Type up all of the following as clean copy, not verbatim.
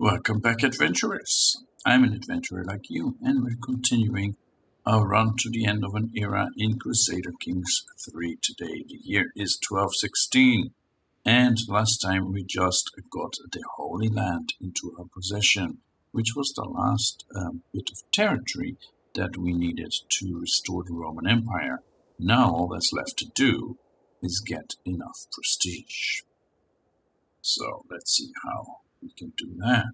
Welcome back, adventurers. I'm an adventurer like you, and we're continuing our run to the end of an era in Crusader Kings III today. The year is 1216, and last time we just got the Holy Land into our possession, which was the last bit of territory that we needed to restore the Roman Empire. Now all that's left to do is get enough prestige. So let's see how we can do that.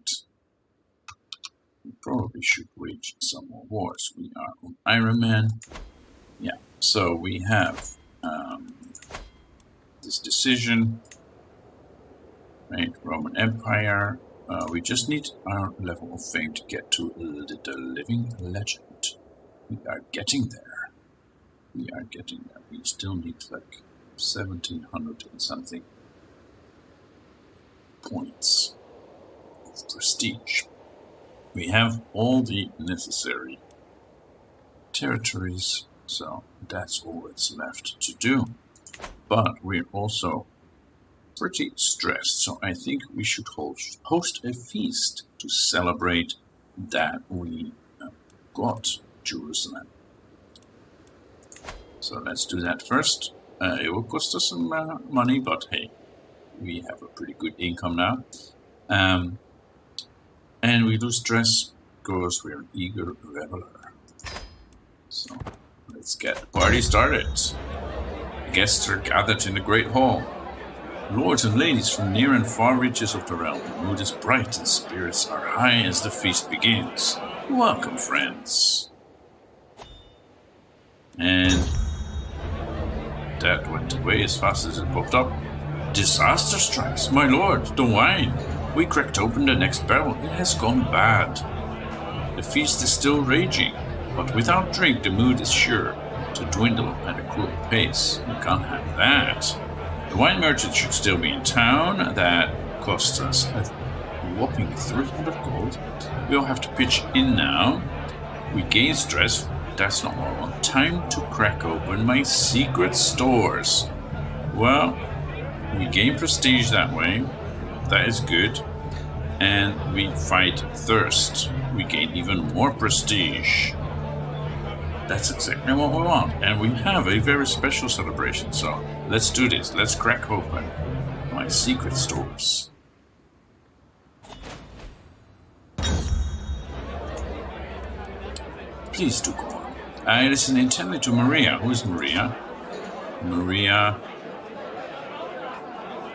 We probably should wage some more wars. We are on Iron Man. Yeah, so we have this decision, right? Roman Empire. We just need our level of fame to get to the living legend. We are getting there. We are getting there. We still need like 1700 and something points of prestige. We have all the necessary territories, so that's all that's left to do. But we're also pretty stressed, so I think we should host a feast to celebrate that we got Jerusalem. So let's do that first. It will cost us some money, but hey, we have a pretty good income now. And we lose stress because we're an eager reveler. So let's get the party started. The guests are gathered in the great hall. Lords and ladies from near and far reaches of the realm. The mood is bright and spirits are high as the feast begins. Welcome, friends. And that went away as fast as it popped up. Disaster strikes, my lord, the wine. We cracked open the next barrel. It has gone bad. The feast is still raging, but without drink the mood is sure to dwindle at a cruel pace. We can't have that. The wine merchant should still be in town. That cost us a whopping 300 gold. We'll have to pitch in now. We gain stress. That's not what I want. Time to crack open my secret stores. Well, we gain prestige that way. That is good. And we fight thirst. We gain even more prestige. That's exactly what we want. And we have a very special celebration. So let's do this. Let's crack open my secret stores. Please do go on. I listen intently to Maria. Who is Maria? Maria.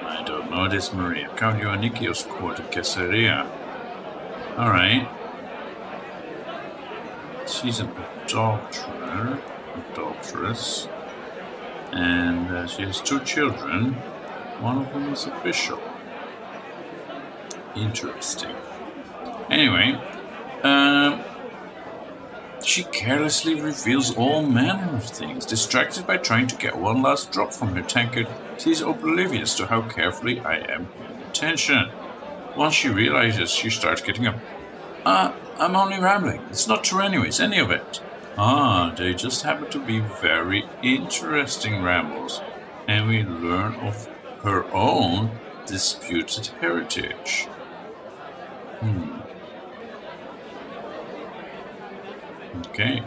I don't know this Maria. Count Ioannikios court in Caesarea. Alright. She's an adulteress. And she has 2 children. One of them is a bishop. Interesting. Anyway, she carelessly reveals all manner of things. Distracted by trying to get one last drop from her tankard, she is oblivious to how carefully I am paying attention. Once she realizes, she starts getting up. I'm only rambling. It's not true anyways, any of it. They just happen to be very interesting rambles, and we learn of her own disputed heritage. Okay.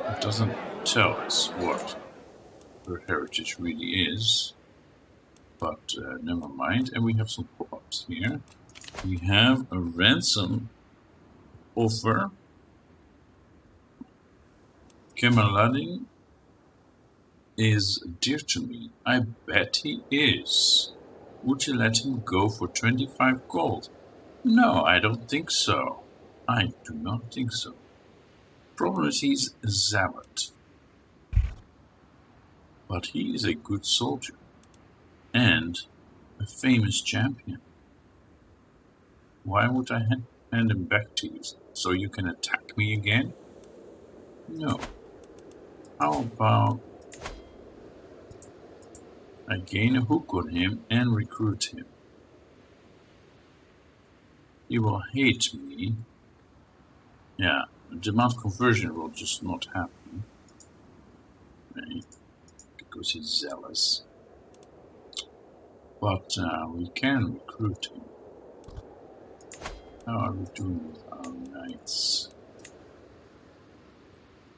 It doesn't tell us what her heritage really is, but never mind. And we have some pop-ups here. We have a ransom offer. Kemal is dear to me. I bet he is. Would you let him go for 25 gold? No, I don't think so. I do not think so. Problem is he's a zealot. But he is a good soldier. And a famous champion. Why would I hand him back to you? So you can attack me again? No. How about I gain a hook on him and recruit him? He will hate me. Yeah, the demand conversion will just not happen. Right? Because he's zealous. But we can recruit him. How are we doing with our knights?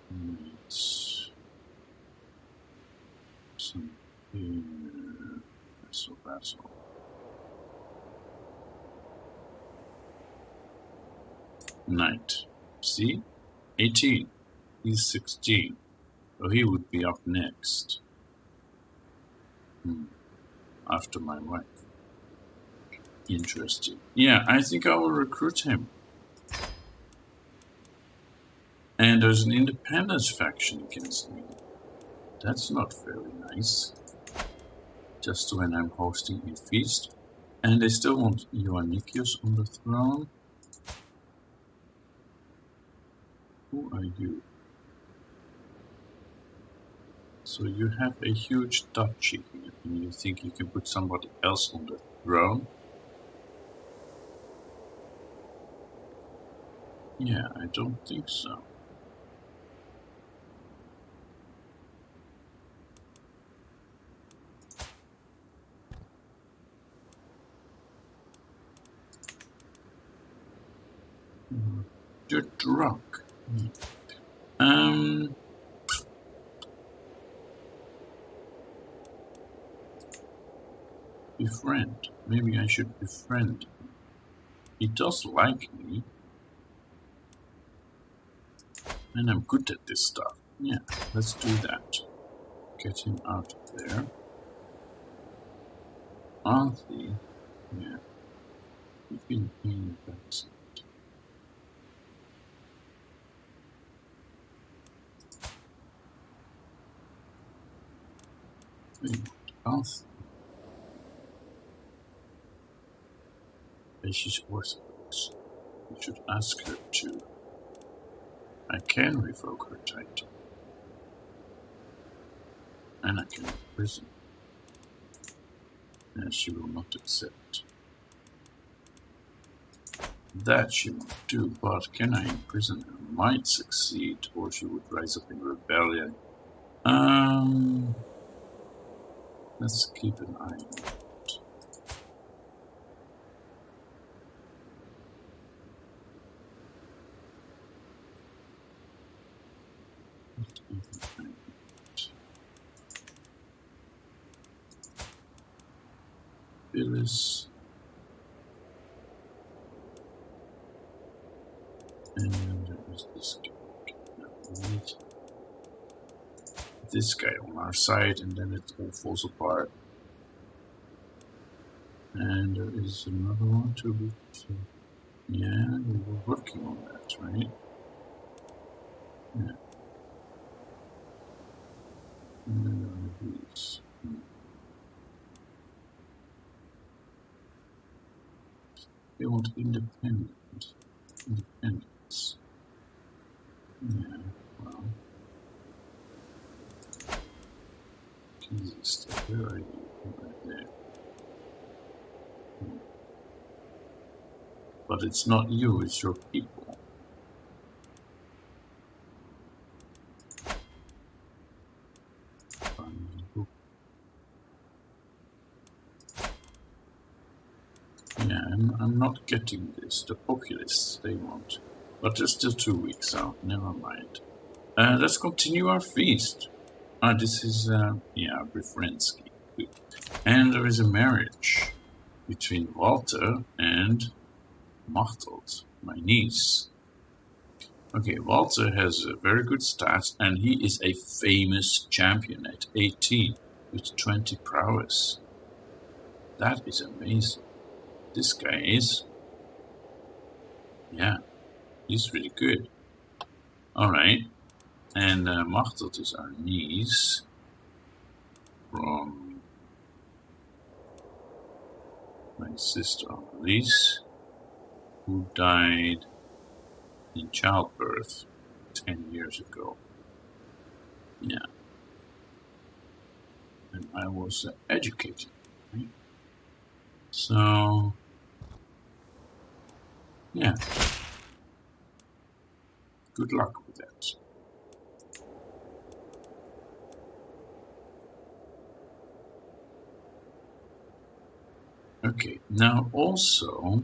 Knights. Some here. Vassal. Knight. See? 18. He's 16. So he would be up next. After my wife. Interesting. Yeah, I think I will recruit him. And there's an independence faction against me. That's not very nice. Just when I'm hosting a feast. And they still want Ioannikius on the throne. Who are you? So you have a huge duchy here, and you think you can put somebody else on the throne? Yeah, I don't think so. You're drunk. Befriend. Maybe I should befriend him. He does like me. And I'm good at this stuff. Yeah, let's do that. Get him out of there. Auntie. Yeah. You can pay back some. Auntie. She's worthless. You should ask her to. I can revoke her title. And I can imprison her. And she will not accept. That she won't do, but can I imprison her? Might succeed, or she would rise up in rebellion. Let's keep an eye on it. Phyllis. And there is this guy. This guy on our side, and then it all falls apart. And there is another one to be. Yeah, we were working on that, right? Yeah. And then there are these. They want independence. Yeah, well. Jesus, where are you? Right there. But it's not you, it's your people. Yeah, I'm not getting this. The populists, they want. But they're still 2 weeks out, never mind. Let's continue our feast. This is, yeah, Brifrensky. And there is a marriage between Walter and Machteld, my niece. Okay, Walter has a very good stats, and he is a famous champion at 18 with 20 prowess. That is amazing. This guy is, yeah, he's really good. Alright, and Machteld is our niece from my sister Annelies, who died in childbirth 10 years ago. Yeah. And I was educated. Right? So, yeah. Good luck with that. Okay, now also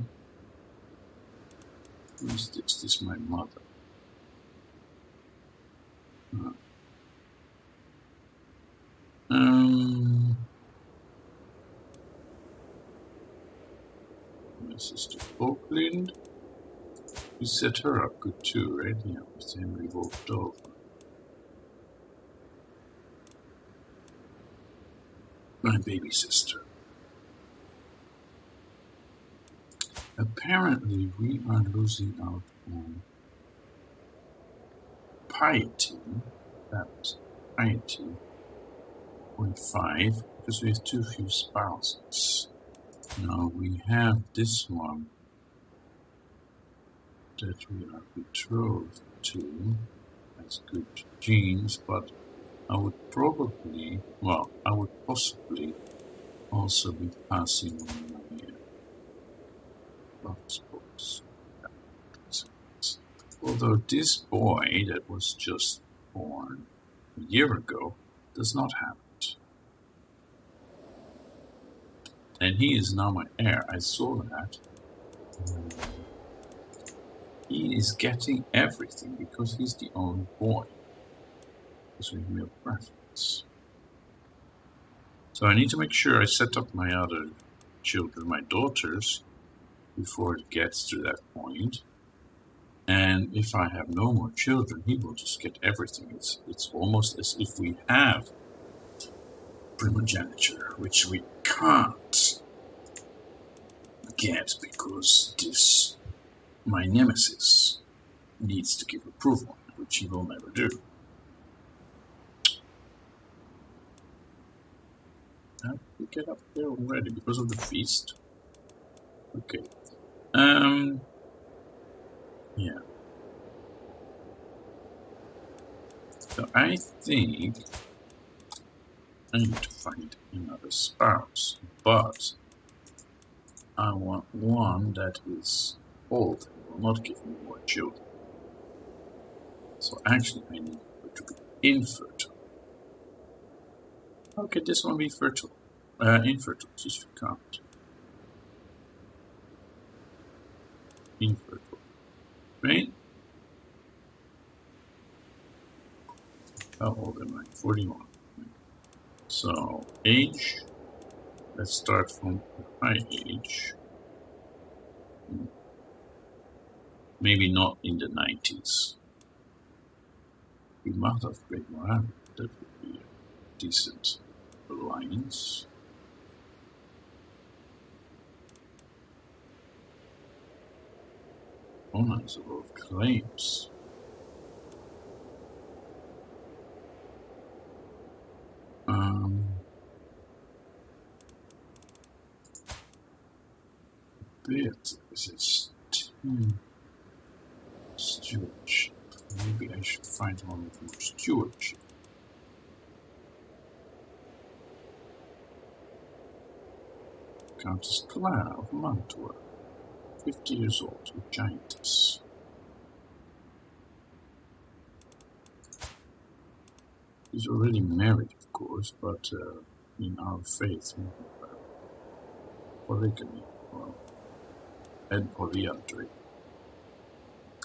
Who is this? This is my mother. My sister Oakland. You set her up good too, right? Yeah, with Henry walked over. My baby sister. Apparently, we are losing out on piety. That was piety. 0.5 because we have too few spouses. Now we have this one that we are betrothed to. Has good genes, but I would probably, well, I would possibly also be passing on my love sports. Although this boy that was just born a year ago does not have it. And he is now my heir. I saw that. He is getting everything because he's the only boy. Because we have male preference. So I need to make sure I set up my other children, my daughters, before it gets to that point. And if I have no more children, he will just get everything. It's almost as if we have primogeniture, which we can't get because this, my nemesis, needs to give approval, which he will never do. How did we get up there already? Because of the feast? Okay. Yeah. So I think I need to find another spouse, but I want one that is old and will not give me more children. So actually I need her to be infertile. How can this one be fertile? Infertile, just you can't. Infertile. Right? How old am I? 41. So, age. Let's start from high age. Maybe not in the 90s. We might have great morale. That would be a decent alliance. Oh, nice, a lot of claims. Bit is 10 stewardship. Maybe I should find one with more stewardship. Countess Clara of Mantua, 50 years old, a giantess. She's already married, of course, but in our faith, polygamy, well, and polyandry,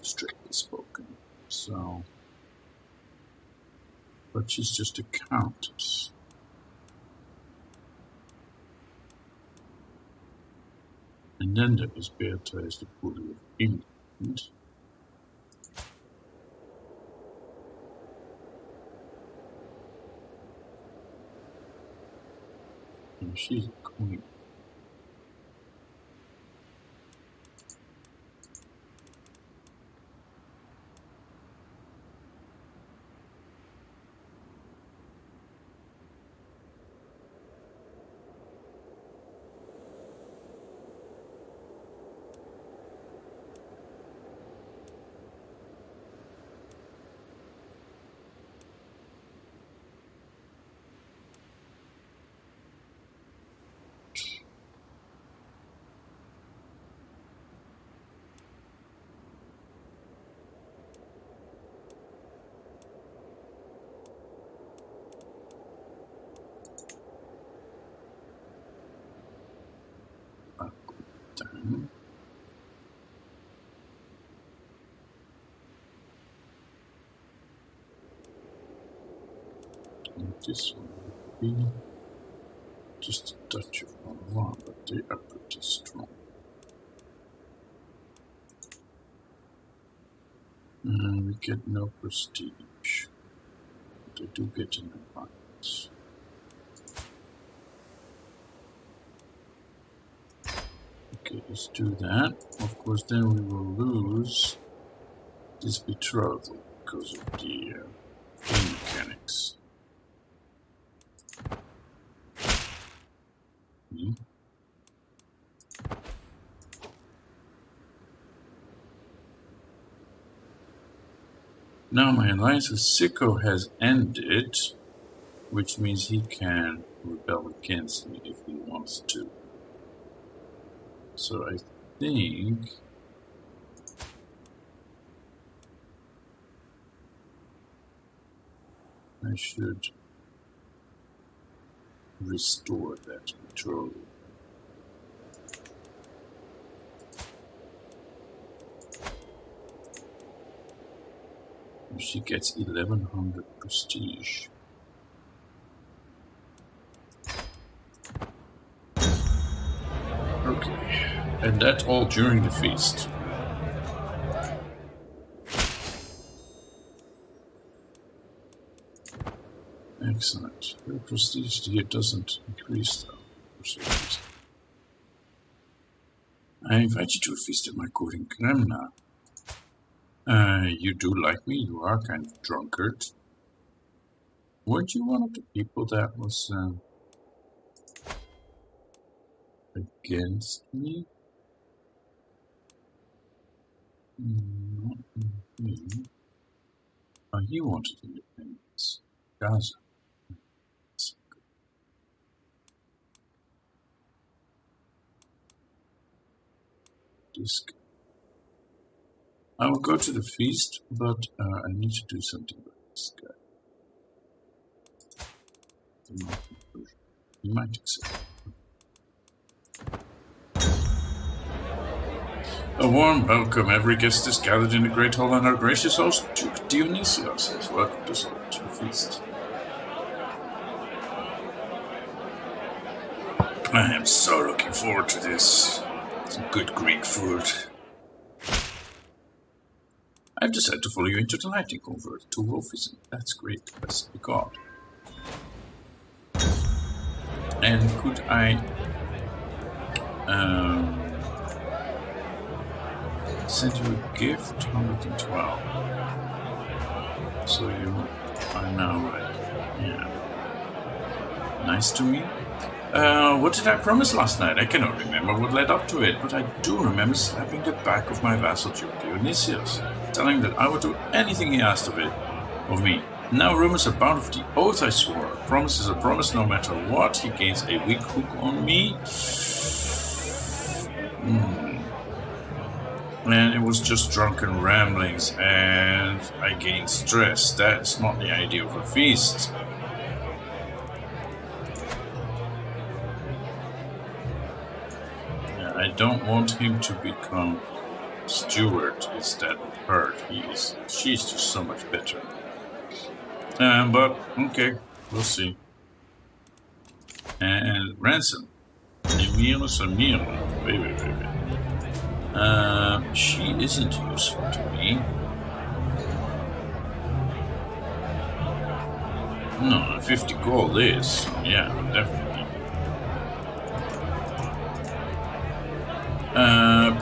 strictly spoken. So, but she's just a countess. And then there is Beatrice the Bully of England. And she's a queen. this one would be just a touch of alarm, but they are pretty strong. And we get no prestige, but I do get an alliance. Okay, let's do that. Of course, then we will lose this betrothal because of the game mechanics. Now my alliance with Sicko has ended, which means he can rebel against me if he wants to. So I think I should restore that control. She gets 1100 prestige. Okay, and that all during the feast. Excellent. Her prestige here doesn't increase though, for some reason. I invite you to a feast at my court in Kremna. You do like me, you are kind of drunkard. Weren't you one of the people that was against me? Not me. Oh, he wanted independence. Gaza. This guy. I will go to the feast, but I need to do something about this guy. He might accept. A warm welcome. Every guest is gathered in the great hall, and our gracious host, Duke Dionysius, has welcomed us all to the feast. I am so looking forward to this. Some good Greek food. I've decided to follow you into the light and convert to Wolfism. That's great. Blessed be God. And could I send you a gift? 112. So you are now like, yeah. Nice to me. What did I promise last night? I cannot remember what led up to it, but I do remember slapping the back of my vassal Duke Dionysius, telling that I would do anything he asked of me. Now rumors abound of the oath I swore. A promise is a promise no matter what. He gains a weak hook on me. And it was just drunken ramblings, and I gained stress. That is not the idea of a feast. I don't want him to become steward instead of her. She's just so much better. But okay, we'll see. And ransom. Emil. Wait. She isn't useful to me. No, 50 gold is. So yeah, definitely.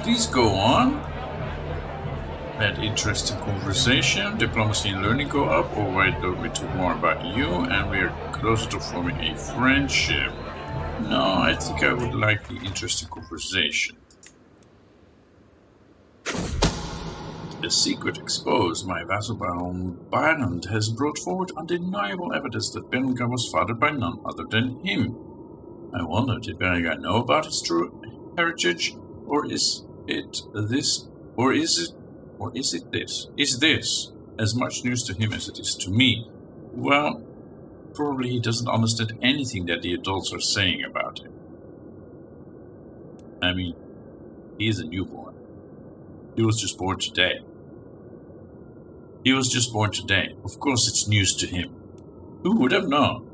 Please go on. That interesting conversation. Diplomacy and learning go up, or wait, don't we talk more about you, and we are closer to forming a friendship. No, I think I would like the interesting conversation. A secret exposed. My vassal Baron Barnand has brought forward undeniable evidence that Berengar was fathered by none other than him. I wonder, did Berengar know about his true heritage? Or is this as much news to him as it is to me? Well, probably he doesn't understand anything that the adults are saying about him. I mean, he is a newborn. He was just born today. Of course it's news to him. Who would have known?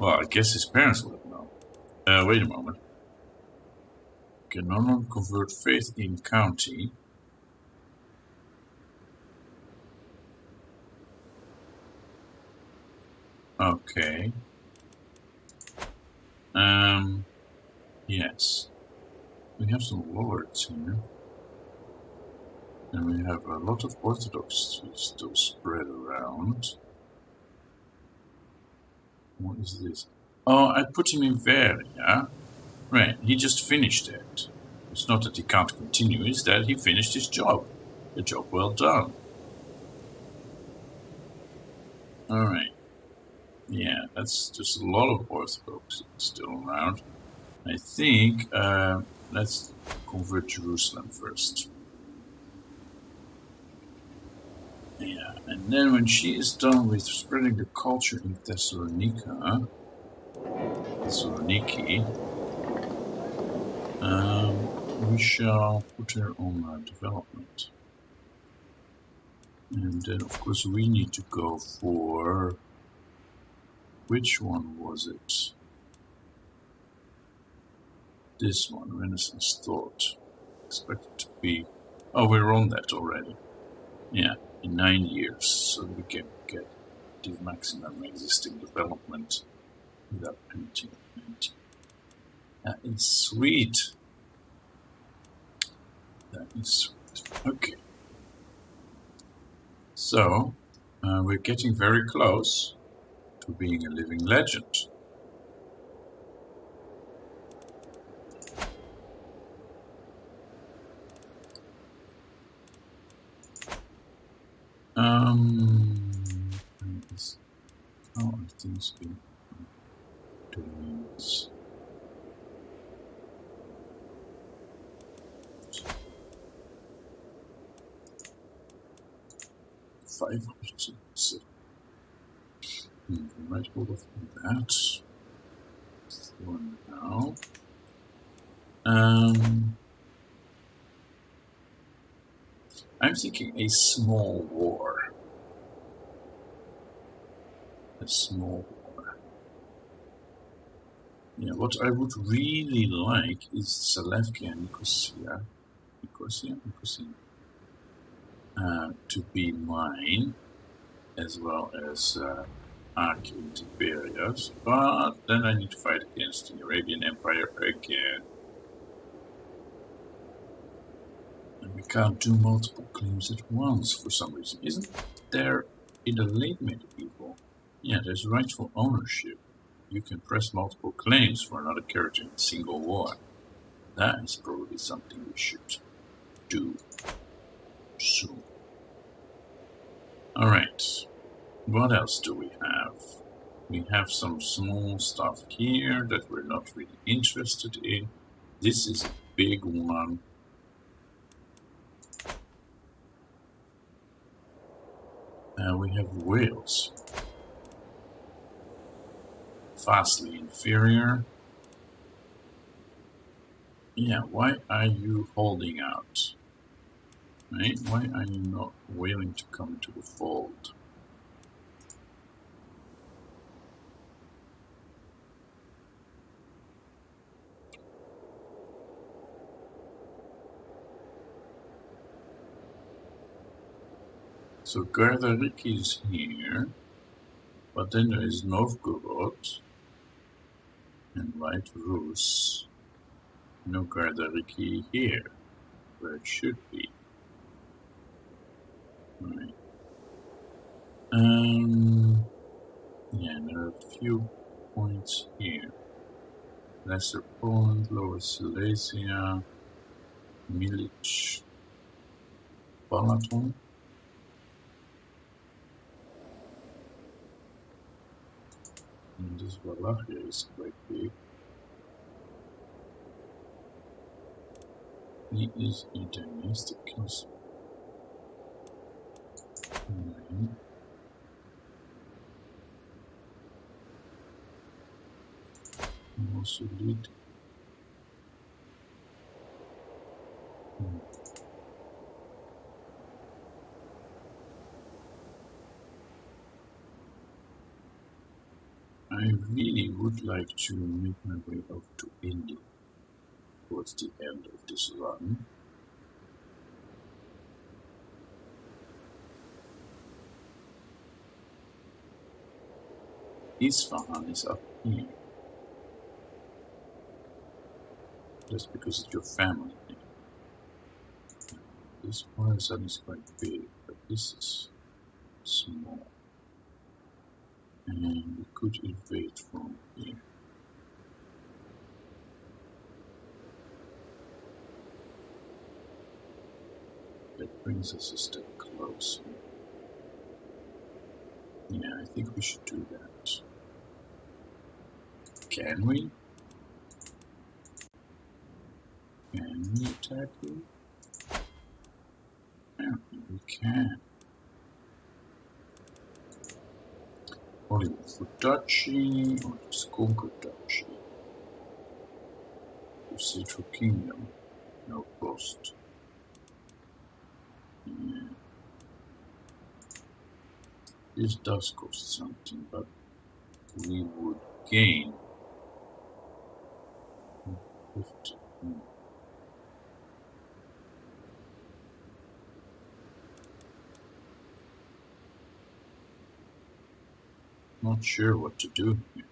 Well, I guess his parents would know. Wait a moment. Can no one convert faith in county? Okay. Yes. We have some lords here. And we have a lot of Orthodox still spread around. What is this? Oh, I put him in Veria. Right, he just finished it. It's not that he can't continue, it's that he finished his job. A job well done. Alright. Yeah, that's just a lot of Orthodox still around. I think, let's convert Jerusalem first. Yeah, and then when she is done with spreading the culture in Thessaloniki, we shall put her on development. And then, of course, we need to go for... Which one was it? This one, Renaissance Thought. Expected to be... Oh, we're on that already. Yeah, in 9 years, so we can get the maximum existing development without anything. That is sweet. That is sweet. Okay. So, we're getting very close to being a living legend. How are things in domains? 507. Right over from that. For now. I'm thinking a small war. A small war. Yeah, what I would really like is Selevkia and Nicosia. To be mine, as well as Arch and Tiberias, but then I need to fight against the Arabian Empire again. And we can't do multiple claims at once for some reason. Isn't there in the late medieval? Yeah, there's rightful ownership. You can press multiple claims for another character in a single war. That is probably something we should do soon. Alright, what else do we have? We have some small stuff here that we're not really interested in. This is a big one. We have Wales. Vastly inferior. Yeah, why are you holding out? Right? Why are you not willing to come into the fold? So Gardariki is here, but then there is Novgorod and White Rus. No Gardariki here, where it should be. Right. Yeah, there are a few points here. Lesser Poland, Lower Silesia, Milic, Balaton. And this Wallachia is quite big. He is a dynastic castle. Also lead. I really would like to make my way over to India towards the end of this run. Isfahan is up here. Just because it's your family. This Khorasan is quite big, but this is small. And we could invade from here. That brings us a step closer. Yeah, I think we should do that. Can we? Can we attack you? Apparently we can. Hollywood for Duchy, or just conquer Duchy. Crusader Kingdom, no cost. Yeah. This does cost something, but we would gain 50. Not sure what to do here.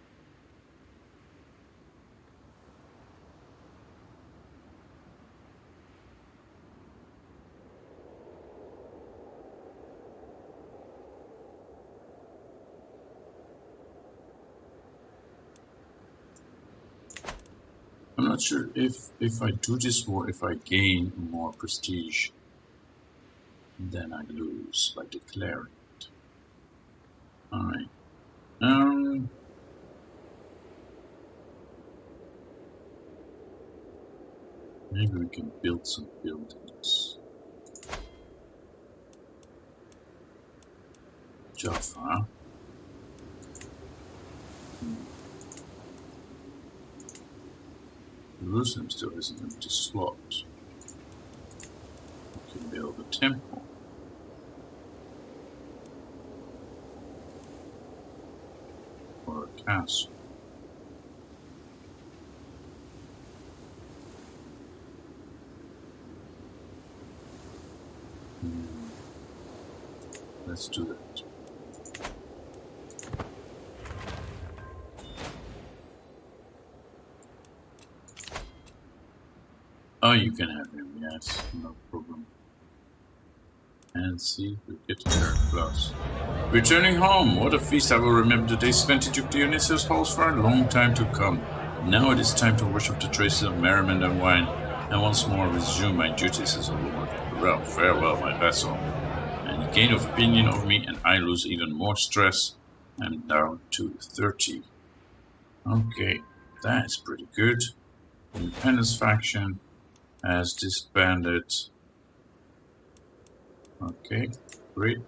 I'm not sure if I do this war, if I gain more prestige, then I lose by declaring it. Alright. Maybe we can build some buildings. Jaffa. Jerusalem still has an empty slot. We can build a temple. Or a castle. Let's do that. Oh, you can have him, yes, no problem. And see if we get there plus. Returning home, what a feast I will remember the days spent in Duke Dionysius' halls for a long time to come. Now it is time to wash off the traces of merriment and wine, and once more resume my duties as a lord. Well, farewell, my vassal. And you gain opinion of me, and I lose even more stress. I'm down to 30. Okay, that is pretty good. Independence faction has disbanded. Okay, great.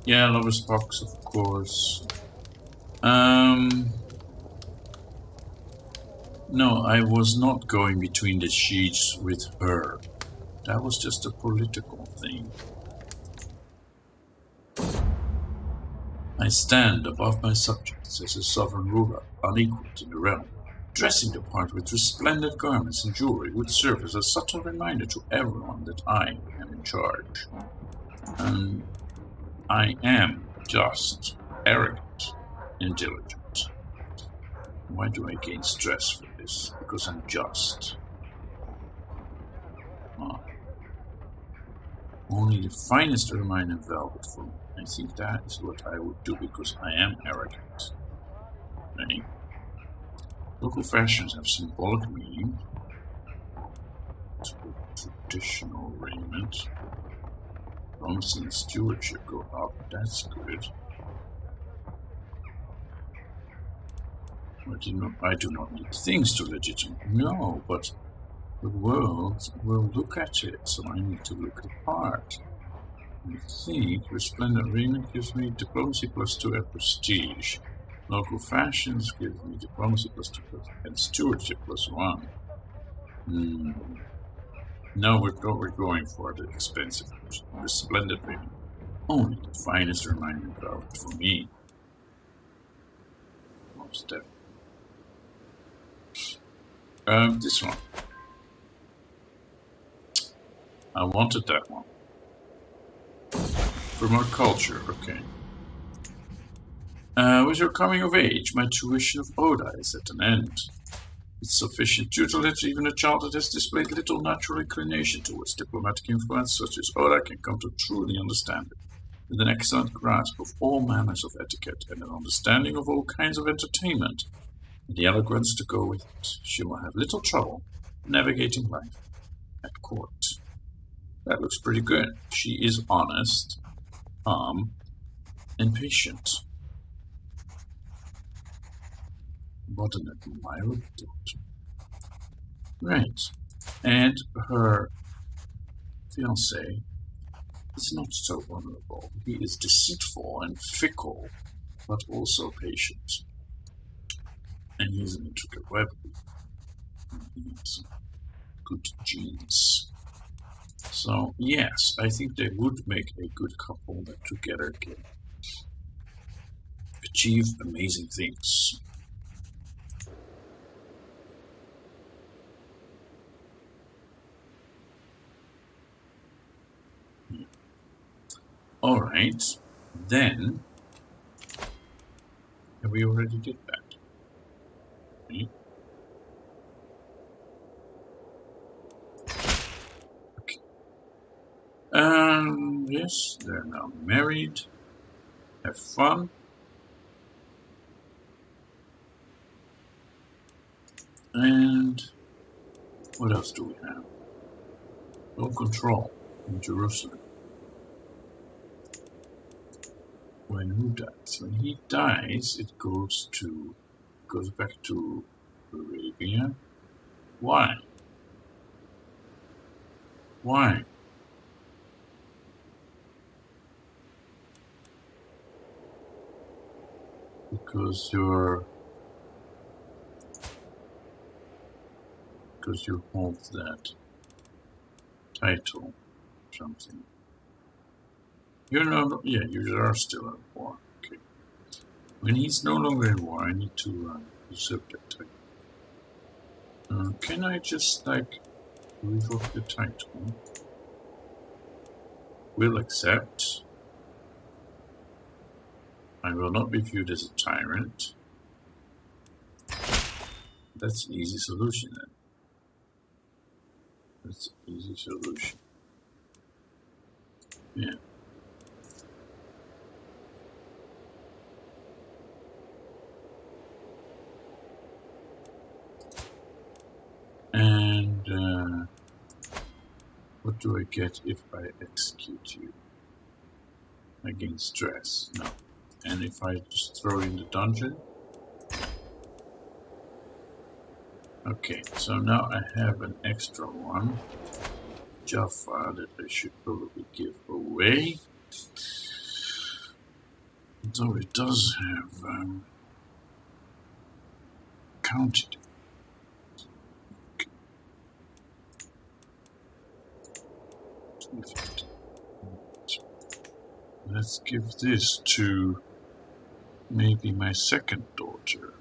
Yeah, Lover's Box, of course. No, I was not going between the sheets with her. That was just a political thing. I stand above my subjects as a sovereign ruler, unequaled in the realm. Dressing the part with resplendent garments and jewelry would serve as a subtle reminder to everyone that I am in charge. I am just, arrogant, and diligent. Why do I gain stress for this? Because I'm just. Only the finest ermine and velvet for me. I think that is what I would do because I am arrogant. Right? Local fashions have symbolic meaning. Traditional raiment. Diplomacy and stewardship go up. That's good. I do not need things to legitimate. No, but the world will look at it, so I need to look the part. I think resplendent raiment gives me diplomacy +2 at prestige. Local fashions give me diplomacy +2 and stewardship +1. No, we're going for the expensive resplendent raiment. Only the finest reminder about it for me. Most definitely. This one. I wanted that one. From our culture, okay. With your coming of age, my tuition of Oda is at an end. It's sufficient tutelage, even a child that has displayed little natural inclination towards diplomatic influence such as Oda can come to truly understand it. With an excellent grasp of all manners of etiquette and an understanding of all kinds of entertainment, and the eloquence to go with it, she will have little trouble navigating life at court. That looks pretty good. She is honest, calm, and patient. What an admirable daughter. Right. And her fiancé is not so vulnerable. He is deceitful and fickle, but also patient. And he's an intricate web. He needs good genes. So, yes, I think they would make a good couple that together can achieve amazing things. Alright, then we already did that. Okay. Yes, they're now married. Have fun. And what else do we have? No control in Jerusalem. When who dies? When he dies, it goes back to Arabia. Why? Why? Because you hold that title, something. You're not. Yeah, you are still at war. Okay. When he's no longer in war, I need to usurp that title. Can I just revoke the title? Will accept. I will not be viewed as a tyrant. That's an easy solution then. That's an easy solution. Yeah. And what do I get if I execute you? I gain stress. No. And if I just throw you in the dungeon? Okay, so now I have an extra one. Jaffa that I should probably give away. Though it does have counted. Okay. 250. Let's give this to maybe my second daughter.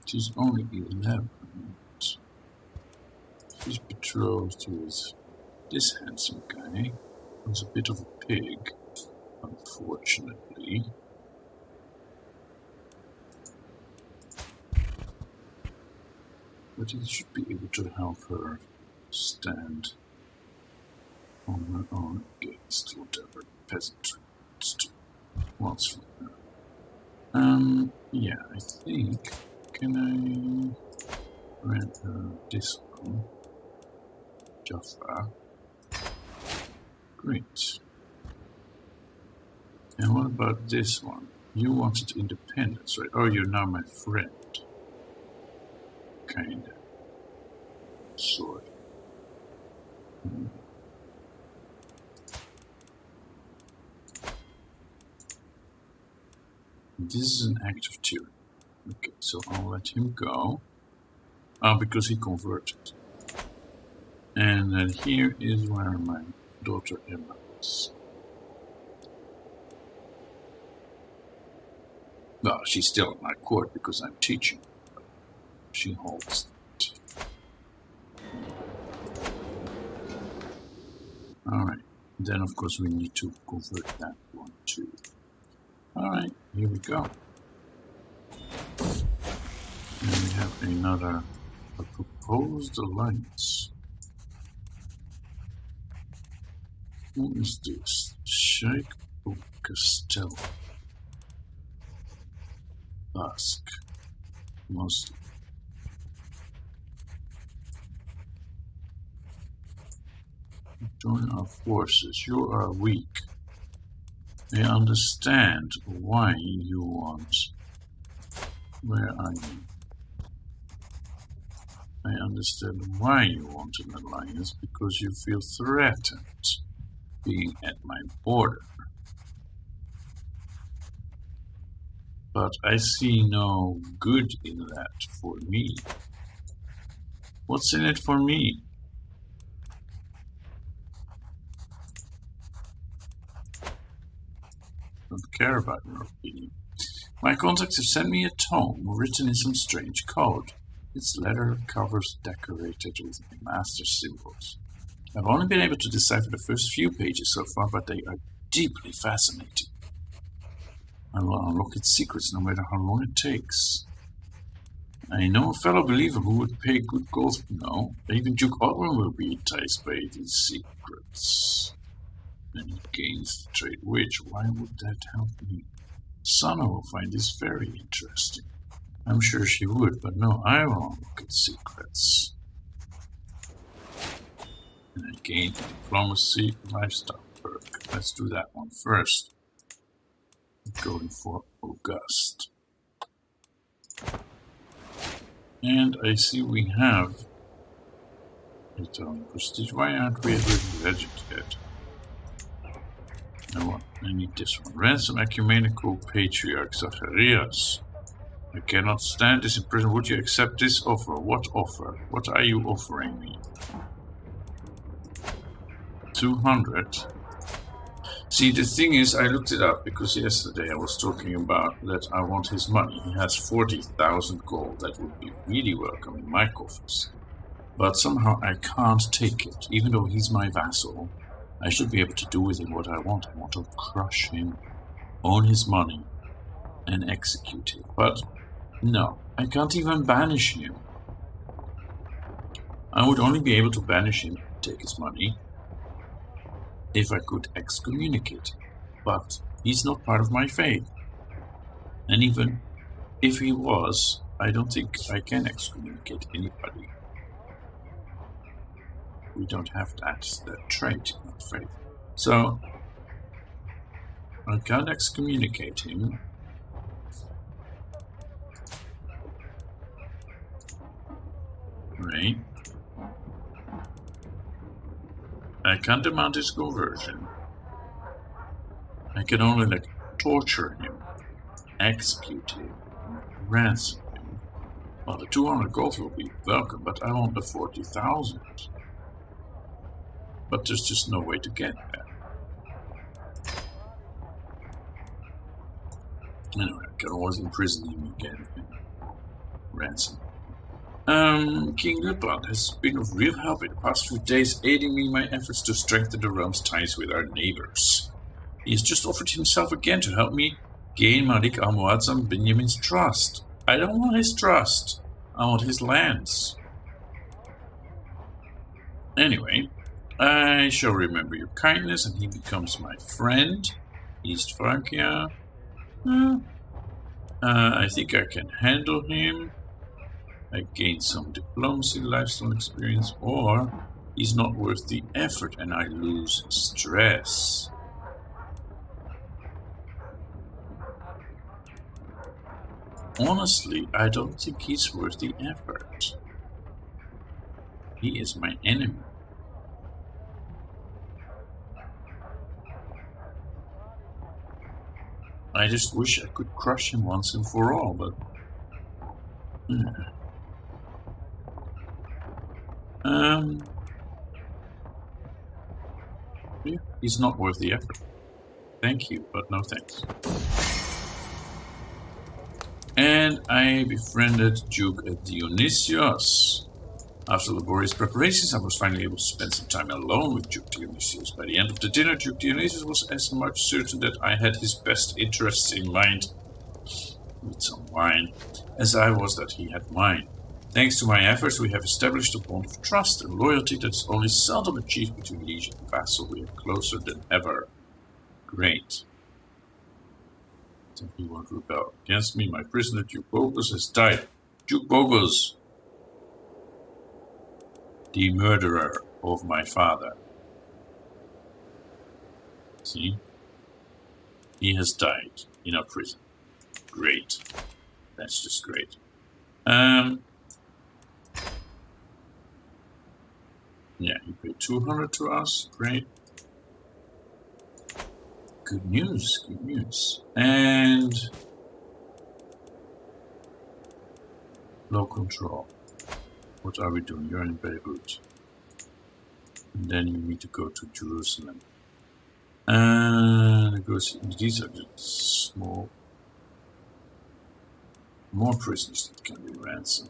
She's only 11. She's betrothed with this handsome guy, who's a bit of a pig, unfortunately. But he should be able to help her stand on her own against whatever the peasant wants from her. Yeah, I think. Can I grant her this one? Jaffa. Great. And what about this one? You wanted independence, right? Oh, you're now my friend. Kinda. Sort of. This is an act of tyranny. Okay, so I'll let him go. Because he converted. And then here is where my daughter Emma is. Well, she's still at my court because I'm teaching. She holds that. Alright. Then, of course, we need to convert that one too. Alright, here we go. And we have another proposed alliance. Who is this? Sheikh of Castello. Basque. Muslim. Join our forces. You are weak. I understand why you want. Where are you? I understand why you want an alliance, because you feel threatened being at my border. But I see no good in that for me. What's in it for me? Don't care about your opinion. My contacts have sent me a tome written in some strange code. Its letter covers decorated with my master symbols. I've only been able to decipher the first few pages so far, but they are deeply fascinating. I will unlock its secrets no matter how long it takes. I know a fellow believer who would pay good gold. No, even Duke Otwin will be enticed by these secrets. And he gains the trade, which, why would that help me? Sana will find this very interesting. I'm sure she would, but no, I won't look at secrets. And I gain diplomacy lifestyle perk. Let's do that one first. Going for August. And I see we have Italian prestige. Why aren't we with legend yet? No, I need this one. Ransom Ecumenical Patriarch Zacharias. I cannot stand this in prison. Would you accept this offer? What offer? What are you offering me? 200. See, the thing is, I looked it up because yesterday I was talking about that I want his money. He has 40,000 gold. That would be really welcome in my coffers. But somehow I can't take it. Even though he's my vassal, I should be able to do with him what I want. I want to crush him, own his money, and execute him. But no, I can't even banish him. I would only be able to banish him, take his money, if I could excommunicate him. But he's not part of my faith. And even if he was, I don't think I can excommunicate anybody. We don't have that trait in our faith. So, I can't excommunicate him. Right. I can't demand his conversion. I can only torture him, execute him, ransom him. Well, the 200 gold will be welcome, but I want the 40,000. But there's just no way to get there. Anyway, I can always imprison him again and ransom. King Lippard has been of real help in the past few days, aiding me in my efforts to strengthen the realm's ties with our neighbors. He has just offered himself again to help me gain Malik al-Muazzam Binyamin's trust. I don't want his trust. I want his lands. Anyway, I shall remember your kindness, and he becomes my friend. East Francia. I think I can handle him. I gain some diplomacy, lifestyle experience, or he's not worth the effort and I lose stress. Honestly, I don't think he's worth the effort. He is my enemy. I just wish I could crush him once and for all, but... Yeah, he's not worth the effort. Thank you, but no thanks. And I befriended Duke Dionysius. After laborious preparations, I was finally able to spend some time alone with Duke Dionysius. By the end of the dinner, Duke Dionysius was as much certain that I had his best interests in mind, with some wine, as I was that he had mine. Thanks to my efforts, we have established a bond of trust and loyalty that is only seldom achieved between liege and vassal. We are closer than ever. Great. Then he won't rebel against me. My prisoner, Duke Bogus, has died. Duke Bogus, the murderer of my father. See? He has died in a prison. Great. That's just great. Yeah, he paid 200 to us. Great. Good news, good news. And low control. What are we doing? You're in Beirut. And then you need to go to Jerusalem. And these are just small. More prisoners that can be ransomed.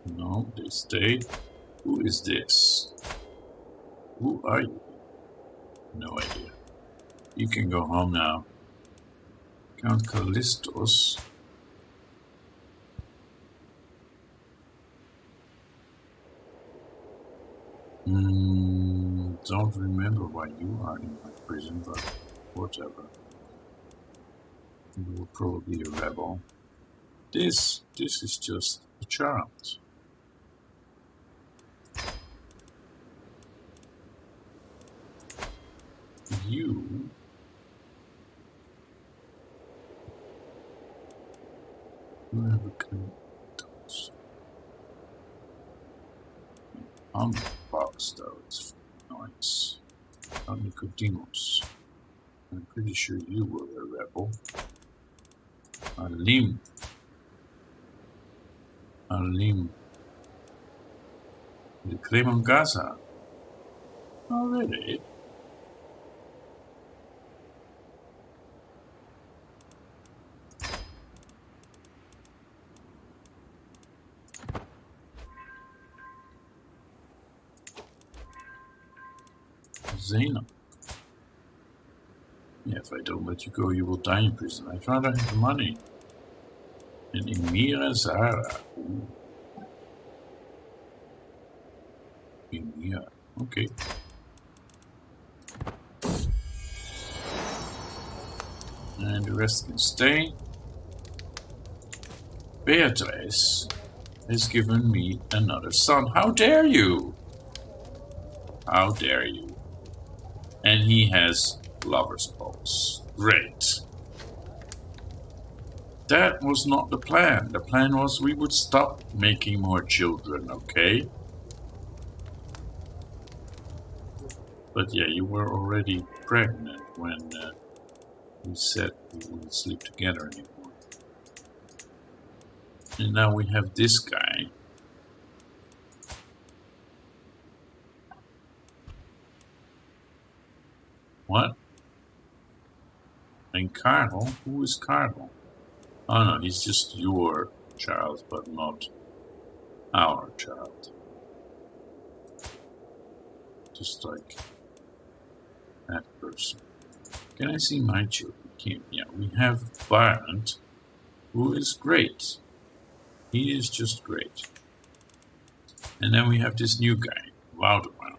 No, they stay. Who is this? Who are you? No idea. You can go home now. Count Callistos. Don't remember why you are in my prison, but whatever. You were probably a rebel. This is just a child. You have a clean box though, it's nice. Nicodemus. I'm pretty sure you were a rebel. Alim. You claim on Gaza. Oh, really? Zainab. Yeah, if I don't let you go, you will die in prison. I'd rather have the money. And Emira Zara. Ooh. Emira. Okay. And the rest can stay. Beatrice has given me another son. How dare you? How dare you? And he has lover's pulse. Great. That was not the plan. The plan was we would stop making more children, okay? But yeah, you were already pregnant when we said we wouldn't sleep together anymore. And now we have this guy. What? And Carl? Who is Carl? Oh no, he's just your child, but not our child. Just like that person. Can I see my children? Yeah, we have Barent, who is great. He is just great. And then we have this new guy, Waldemar.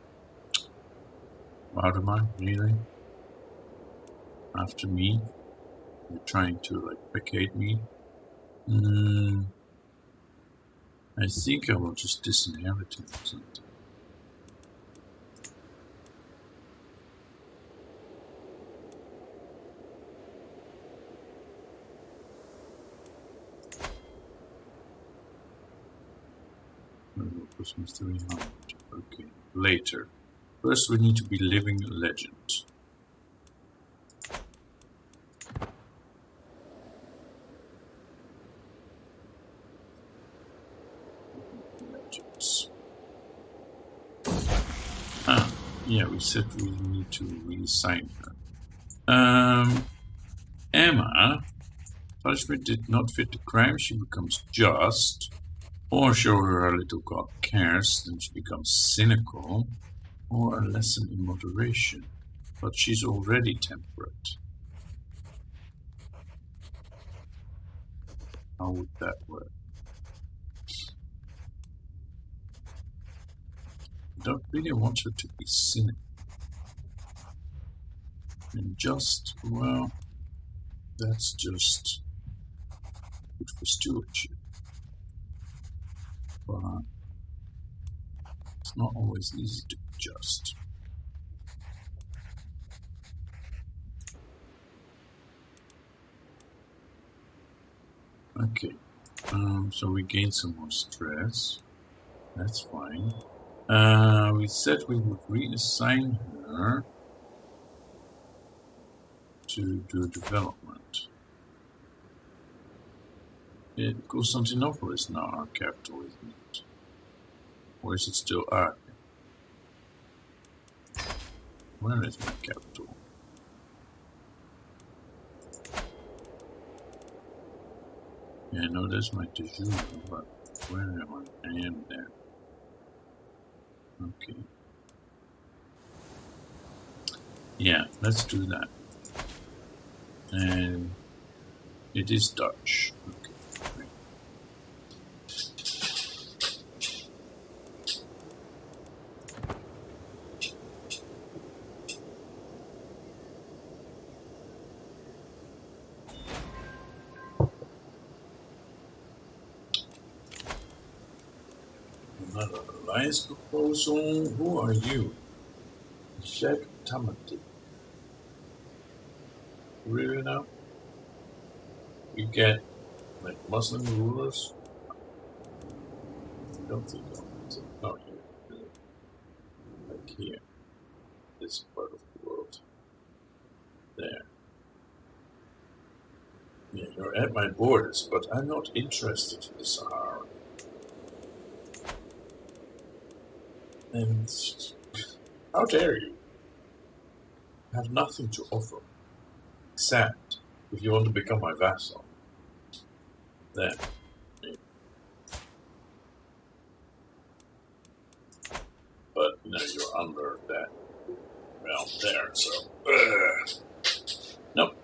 Waldemar, really? After me? You're trying to like placate me? I think I will just disinherit him or something. Christmas 300. Okay, later. First we need to be living legend. Legends. Yeah, we said we need to reassign her. Emma, punishment did not fit the crime, she becomes just. Or show her how little God cares, then she becomes cynical. Or a lesson in moderation. But she's already temperate. How would that work? I don't really want her to be cynical. And just, well, that's just good for stewardship. But it's not always easy to be just. Okay, so we gain some more stress. That's fine. We said we would reassign her to do development. Constantinople is now our capital, isn't it? Or is it still our? Where is my capital? Yeah, I know that's my de jure, but where am I? I am there. Okay. Yeah, let's do that. And it is Dutch. Okay. Great. Another alliance proposal. Who are you? Sheikh Tamati. Really now? We get like Muslim rulers? I don't think so. Not here. Like here. This part of the world. There. Yeah, you're at my borders, but I'm not interested in the Sahara. And how dare you? I have nothing to offer. Except if you want to become my vassal. Then maybe. But you know, you're under that realm there, so nope.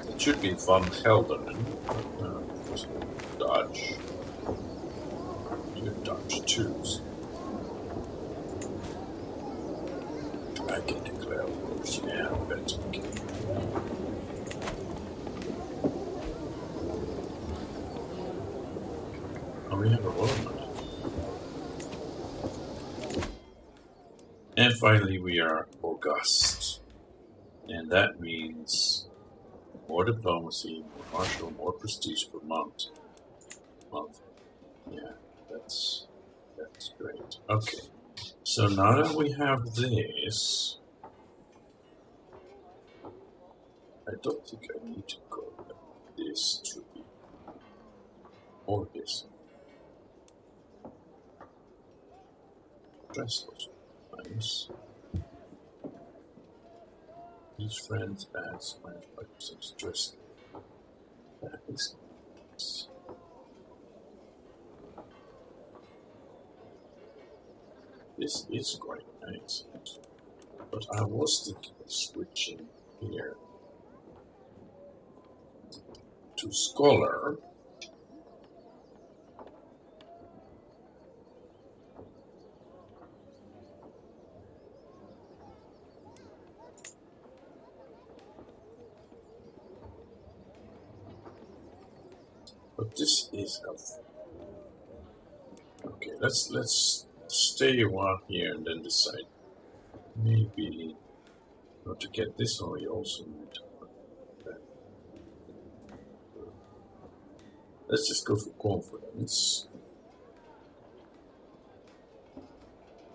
It should be Van Gelderen. Dutch. You're Dutch too. So I can declare wars. Yeah, I bet you can. Oh, we have a lot of money. And finally, we are august. And that means more diplomacy, more martial, more prestige per month. Yeah, that's great. Okay. So now that we have this, I don't think I need to go like this to be, or this. Dress was nice. Each friend adds -5% stress. That is nice. This is quite nice, but I was thinking of switching here to Scholar. But this is helpful. Okay, let's stay a while here and then decide. Maybe not to get this one. We also need that. Let's just go for confidence.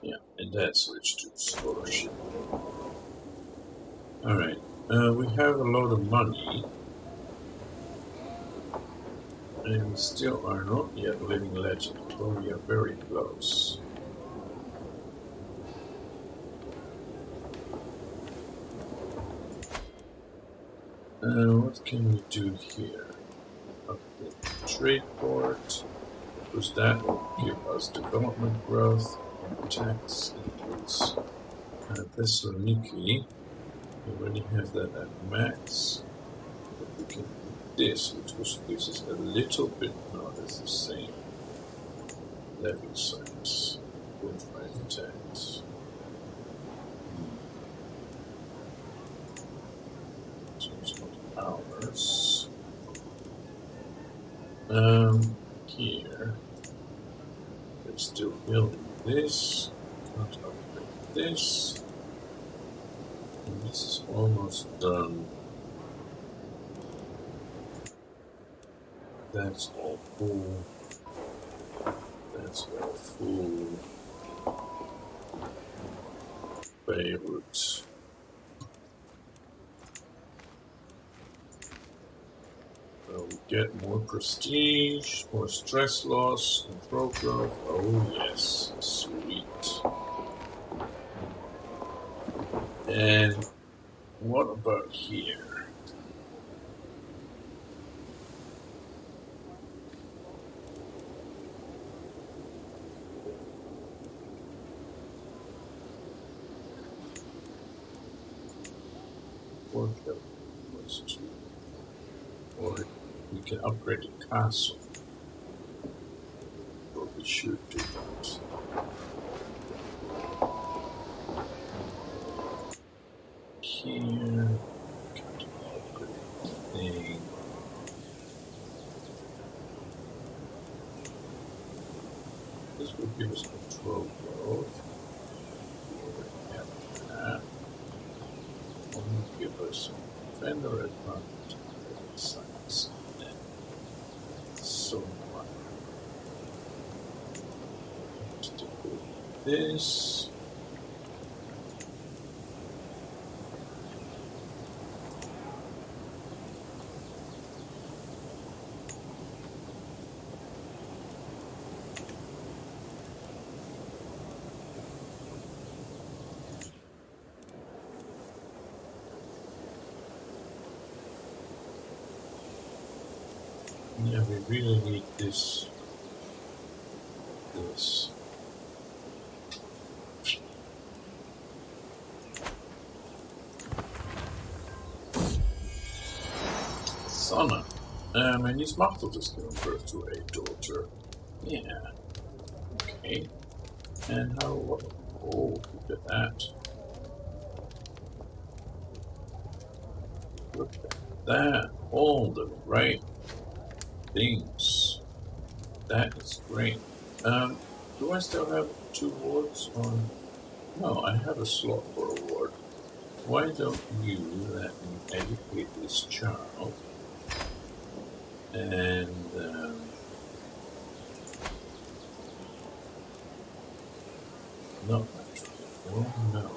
Yeah, and then switch to scholarship. All right. We have a lot of money, and we still are not yet living legend, but we are very close. What can we do here? Upgrade the trade port, because that will give us development growth and tax increase. Thessaloniki, we already have that at max, but we can do this, which also gives us a little bit, no, that's the same level size, 0.5 tax. So it's not ours. Here, they're still building this, can't upgrade this, and this is almost done. That's all full. That's all full. Beirut. So we get more prestige, more stress loss, control growth. Oh yes, sweet. And what about here? Was 2. Or we can upgrade the castle. But we should do that. Here, can't upgrade anything. This will give us control growth. We already have that. Only give us defender advantage size. So much. To do this. Yeah, we really need this. Sanna. En die smachtel is given birth to a daughter. Yeah. Okay. And how? Oh, look at that. Look at that. All the right things. That is great. Do I still have 2 wards on? No, I have a slot for a ward. Why don't you let me educate this child? And not naturally. Oh no.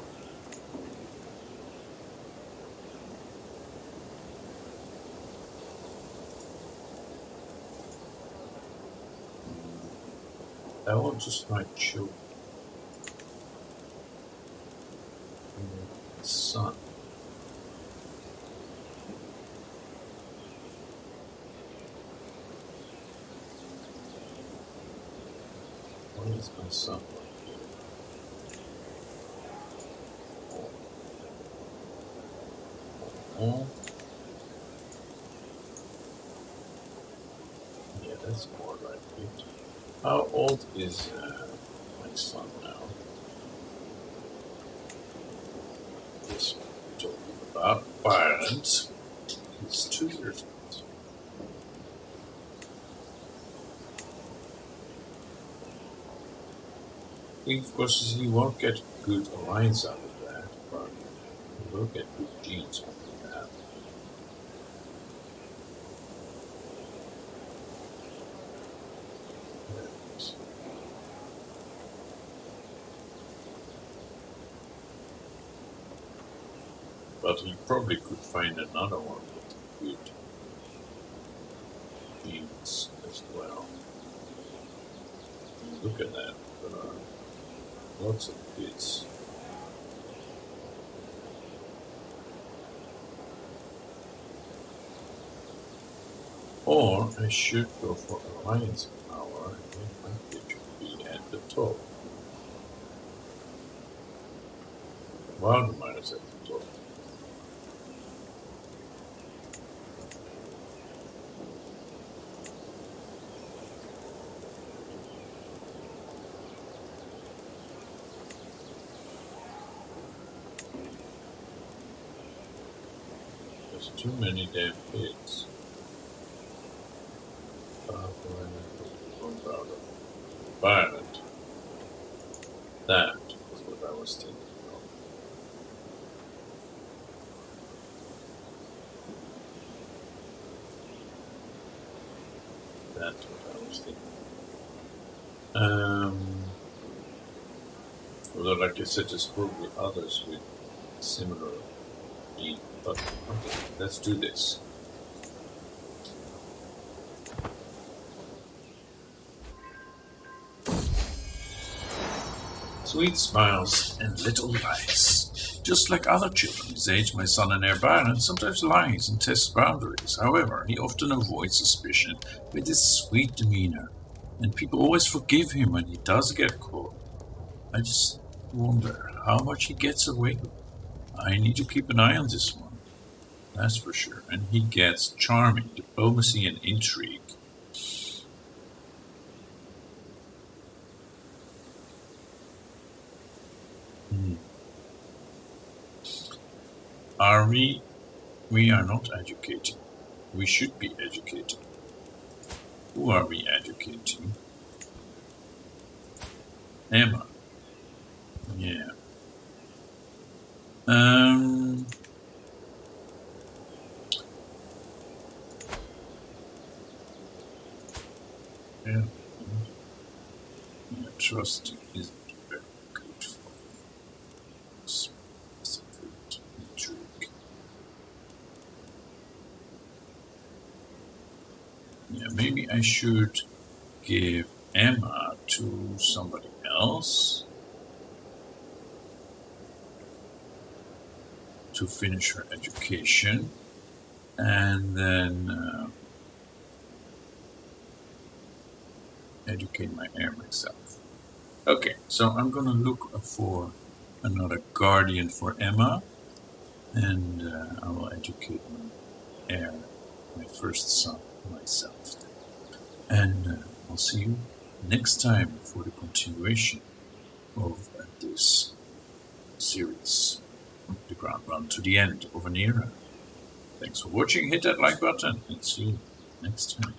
I want just my children. Son. What is my son like here? Oh. Yeah, that's more like it. How old is my son now? This one we're talking about. Violence. He's 2 years old. Of course, he won't get good alliance out of that, but he will get good genes out of that. But he probably could find another one with good genes as well. Look at that. There are lots of kids. Or I should go for alliance power and make my future be at the top. Waldemar is at the top. There's too many damn kids. Violent. That is what I was thinking of. That's what I was thinking. Although, like I said, there's probably others with similar need. But okay, let's do this. Sweet smiles and little lies. Just like other children his age, my son and heir Byron sometimes lies and tests boundaries. However, he often avoids suspicion with his sweet demeanor, and people always forgive him when he does get caught. I just wonder how much he gets away with. I need to keep an eye on this one, that's for sure. And he gets charming, diplomacy, and intrigue. Are we? We are not educating. We should be educating. Who are we educating? Emma. Yeah. Yeah. Trust isn't very good for specific intrigue. Yeah, maybe I should give Emma to somebody else to finish her education, and then educate my heir myself. Okay, so I'm gonna look for another guardian for Emma, and I will educate my heir, my first son, myself. And I'll see you next time for the continuation of this series, the ground run to the end of an era. Thanks for watching, hit that like button, and see you next time.